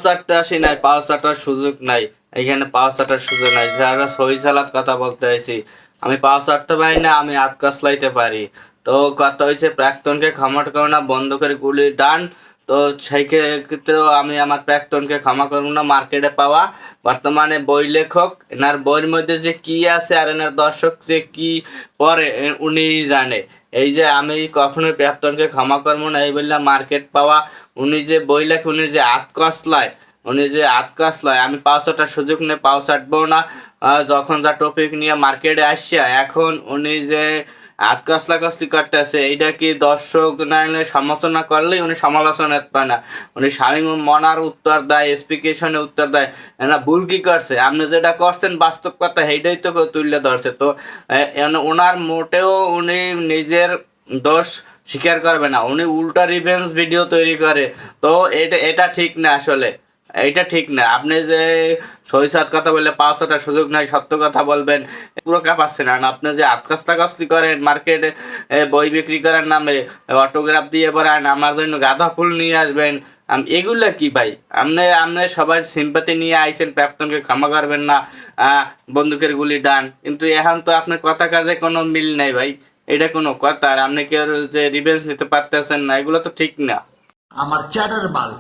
চারটে আসি নাই, পাওয়া চাটার সুযোগ নাই, এখানে পাওয়া চাটার সুযোগ নাই। যারা সহি সালাত কথা বলতে আইছি, আমি পাওয়া চাটতে পারি না, আমি হাত কসলাইতে পারি। তো কথা হয়েছে প্রাক্তনকে ক্ষমা করো না, বন্ধ করে গুলি ডান। তো সেই ক্ষেত্রেও আমি আমার প্রাক্তনকে ক্ষমা করবো না। মার্কেটে পাওয়া বর্তমানে বই লেখক, এনার বইয়ের মধ্যে যে কি আছে আর এনার দর্শক যে কি পড়ে উনিই জানে। এই যে আমি কখনোই প্রাক্তনকে ক্ষমা করবো না এই বললাম মার্কেট পাওয়া, উনি যে বই লেখে, উনি যে হাত কসলায়, আমি পাও চাটার সুযোগ নেই, পাও চাটবো না। যখন যা টপিক নিয়ে মার্কেটে আসছে, এখন উনি যে হাত কসলি করতেছে, এইটা কি দর্শক না সমালোচনা করলেই উনি সমালোচনা পায় না, উনি স্বামী মনার উত্তর দেয়, স্পিকেশনে উত্তর দেয়। না ভুল কি করছে, আপনি যেটা করছেন বাস্তব কথা সেইটাই তো তুলে ধরছে। তো ওনার মোটেও উনি নিজের দোষ স্বীকার করবে না, উনি উল্টা রিভেঞ্জ ভিডিও তৈরি করে। তো এটা ঠিক না, আসলে এইটা ঠিক না। আপনি যে সহিসাত কথা বললে পাঁচশোটা সুযোগ নাই, সত্য কথা বলবেন, পুরো কাঁপাচ্ছে না। আর আপনি যে আতকাস্তাকাস্তি করেন মার্কেটে, বই বিক্রি করার নামে অটোগ্রাফ দিয়ে পড়ান, আমার জন্য গাঁদা ফুল নিয়ে আসবেন, এগুলা কি ভাই? আপনি সবার সিম্পাতি নিয়ে আইসেন, প্রাক্তনকে ক্ষমা করবেন না, বন্দুকের গুলি ডান, কিন্তু এখন তো আপনার কথা কাজে কোনো মিল নাই ভাই। এটা কোনো কথা? আর আপনি কি যে রিভেঞ্জ নিতে পারতেছেন না, এগুলো তো ঠিক না। আমার চ্যাটার বাল।